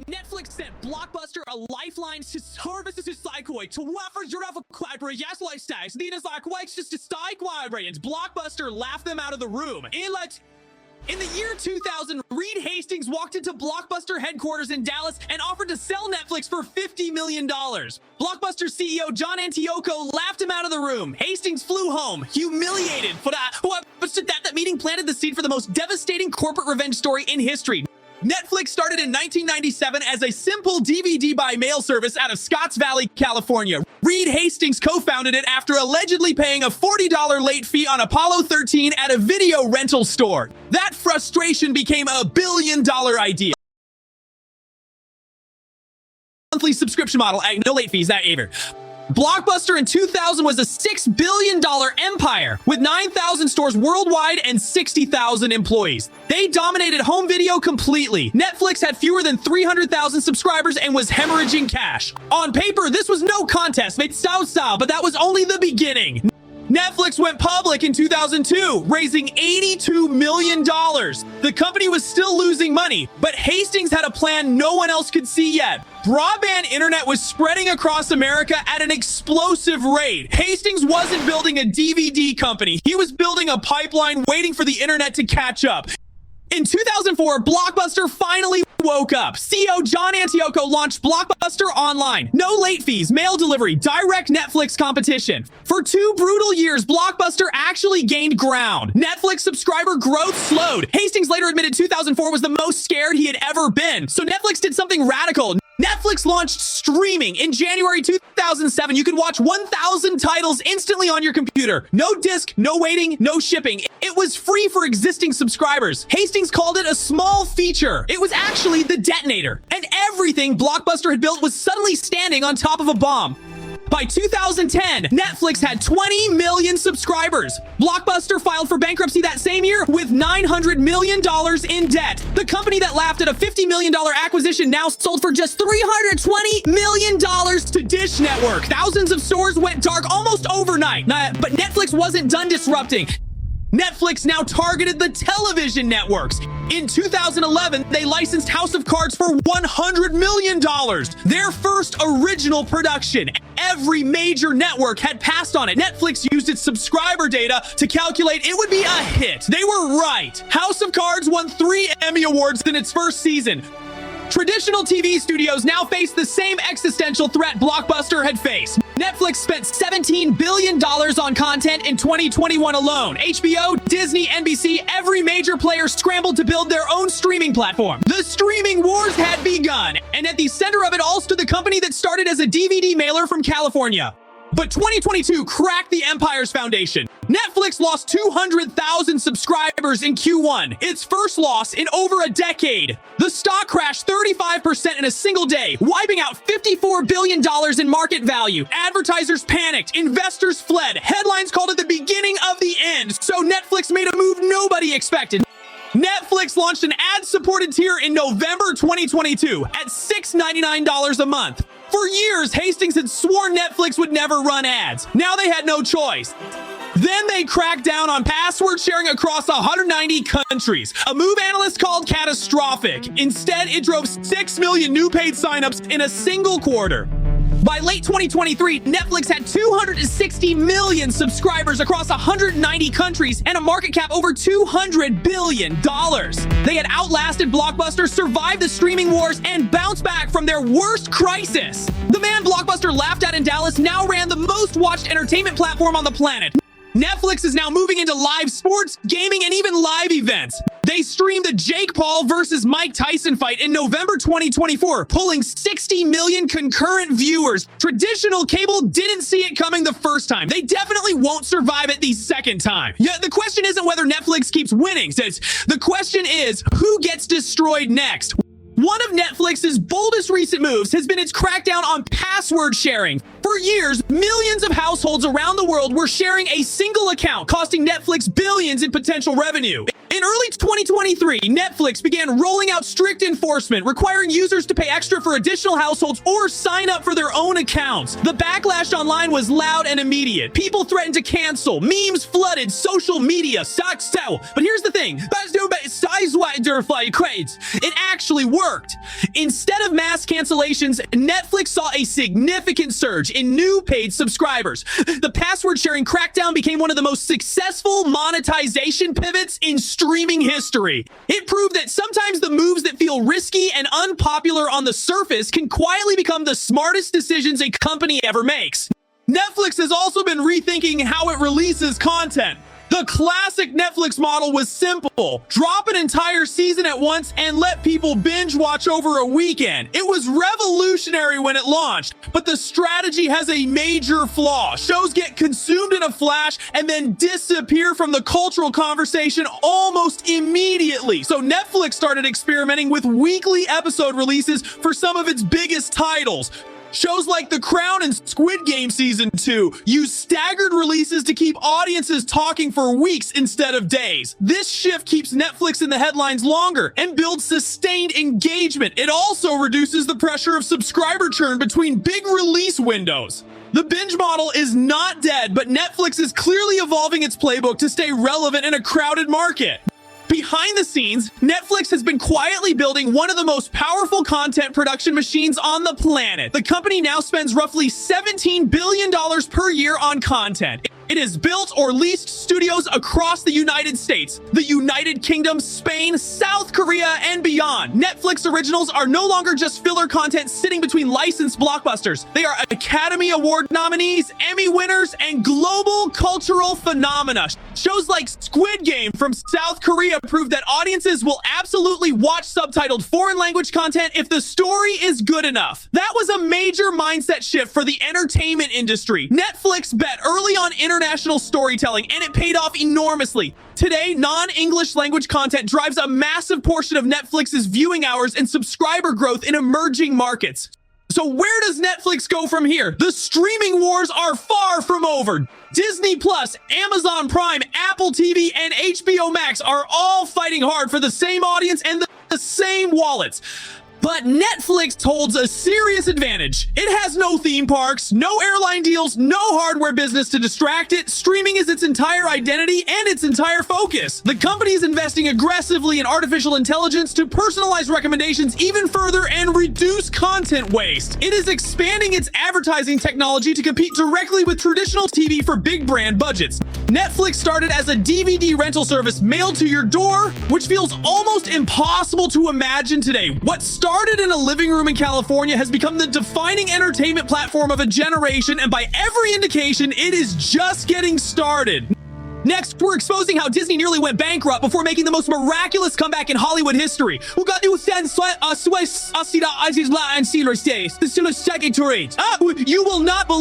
Netflix sent Blockbuster a lifeline to services cycle to offer your yes lifestyles. These likewise just to stay quiet. Blockbuster laughed them out of the room. In the year 2000, Reed Hastings walked into Blockbuster headquarters in Dallas and offered to sell Netflix for $50 million. Blockbuster CEO John Antioco laughed him out of the room. Hastings flew home, humiliated. That meeting planted the seed for the most devastating corporate revenge story in history. Netflix started in 1997 as a simple DVD by mail service out of Scotts Valley, California. Reed Hastings co-founded it after allegedly paying a $40 late fee on Apollo 13 at a video rental store. That frustration became a billion-dollar idea. Monthly subscription model, no late fees, that either. Blockbuster in 2000 was a $6 billion empire with 9,000 stores worldwide and 60,000 employees. They dominated home video completely. Netflix had fewer than 300,000 subscribers and was hemorrhaging cash. On paper, this was no contest, made style, but that was only the beginning. Netflix went public in 2002, raising $82 million. The company was still losing money, but Hastings had a plan no one else could see yet. Broadband internet was spreading across America at an explosive rate. Hastings wasn't building a DVD company. He was building a pipeline waiting for the internet to catch up. In 2004, Blockbuster finally woke up. CEO John Antioco launched Blockbuster Online. No late fees, mail delivery, direct Netflix competition. For 2 brutal years, Blockbuster actually gained ground. Netflix subscriber growth slowed. Hastings later admitted 2004 was the most scared he had ever been. So Netflix did something radical. Netflix launched streaming in January 2007. You could watch 1,000 titles instantly on your computer. No disc, no waiting, no shipping. It was free for existing subscribers. Hastings called it a small feature. It was actually the detonator. And everything Blockbuster had built was suddenly standing on top of a bomb. By 2010, Netflix had 20 million subscribers. Blockbuster filed for bankruptcy that same year with $900 million in debt. The company that laughed at a $50 million acquisition now sold for just $320 million to Dish Network. Thousands of stores went dark almost overnight. But Netflix wasn't done disrupting. Netflix now targeted the television networks. In 2011, they licensed House of Cards for $100 million, their first original production. Every major network had passed on it. Netflix used its subscriber data to calculate it would be a hit. They were right. House of Cards won 3 Emmy Awards in its first season. Traditional TV studios now face the same existential threat Blockbuster had faced. Netflix spent $17 billion on content in 2021 alone. HBO, Disney, NBC, every major player scrambled to build their own streaming platform. The streaming wars had begun, and at the center of it all stood the company that started as a DVD mailer from California. But 2022 cracked the empire's foundation. Netflix lost 200,000 subscribers in Q1, its first loss in over a decade. The stock crashed 35% in a single day, wiping out $54 billion in market value. Advertisers panicked, investors fled. Headlines called it the beginning of the end, so Netflix made a move nobody expected. Netflix launched an ad-supported tier in November 2022 at $6.99 a month. For years, Hastings had sworn Netflix would never run ads. Now they had no choice. Then they cracked down on password sharing across 190 countries, a move analysts called catastrophic. Instead, it drove 6 million new paid signups in a single quarter. By late 2023, Netflix had 260 million subscribers across 190 countries and a market cap over $200 billion. They had outlasted Blockbuster, survived the streaming wars, and bounced back from their worst crisis. The man Blockbuster laughed at in Dallas now ran the most watched entertainment platform on the planet. Netflix is now moving into live sports, gaming, and even live events. They streamed the Jake Paul versus Mike Tyson fight in November 2024, pulling 60 million concurrent viewers. Traditional cable didn't see it coming the first time. They definitely won't survive it the second time. Yeah, the question isn't whether Netflix keeps winning. The question is, who gets destroyed next? One of Netflix's boldest recent moves has been its crackdown on password sharing. For years, millions of households around the world were sharing a single account, costing Netflix billions in potential revenue. In early 2023, Netflix began rolling out strict enforcement, requiring users to pay extra for additional households or sign up for their own accounts. The backlash online was loud and immediate. People threatened to cancel. Memes flooded social media. But here's the thing. It actually worked. Instead of mass cancellations, Netflix saw a significant surge in new paid subscribers. The password sharing crackdown became one of the most successful monetization pivots in streaming history. It proved that sometimes the moves that feel risky and unpopular on the surface can quietly become the smartest decisions a company ever makes. Netflix has also been rethinking how it releases content. The classic Netflix model was simple. Drop an entire season at once and let people binge watch over a weekend. It was revolutionary when it launched, but the strategy has a major flaw. Shows get consumed in a flash and then disappear from the cultural conversation almost immediately. So Netflix started experimenting with weekly episode releases for some of its biggest titles. Shows like The Crown and Squid Game Season 2 use staggered releases to keep audiences talking for weeks instead of days. This shift keeps Netflix in the headlines longer and builds sustained engagement. It also reduces the pressure of subscriber churn between big release windows. The binge model is not dead, but Netflix is clearly evolving its playbook to stay relevant in a crowded market. Behind the scenes, Netflix has been quietly building one of the most powerful content production machines on the planet. The company now spends roughly $17 billion per year on content. It has built or leased studios across the United States, the United Kingdom, Spain, South Korea, and beyond. Netflix originals are no longer just filler content sitting between licensed blockbusters. They are Academy Award nominees, Emmy winners, and global cultural phenomena. Shows like Squid Game from South Korea prove that audiences will absolutely watch subtitled foreign language content if the story is good enough. That was a major mindset shift for the entertainment industry. Netflix bet early on international storytelling, and it paid off enormously. Today, non-English language content drives a massive portion of Netflix's viewing hours and subscriber growth in emerging markets. So where does Netflix go from here? The streaming wars are far from over. Disney Plus, Amazon Prime, Apple TV, and HBO Max are all fighting hard for the same audience and the same wallets. But Netflix holds a serious advantage. It has no theme parks, no airline deals, no hardware business to distract it. Streaming is its entire identity and its entire focus. The company is investing aggressively in artificial intelligence to personalize recommendations even further and reduce content waste. It is expanding its advertising technology to compete directly with traditional TV for big brand budgets. Netflix started as a DVD rental service mailed to your door, which feels almost impossible to imagine today. What started in a living room in California has become the defining entertainment platform of a generation, and by every indication, it is just getting started. Next, we're exposing how Disney nearly went bankrupt before making the most miraculous comeback in Hollywood history. You will not believe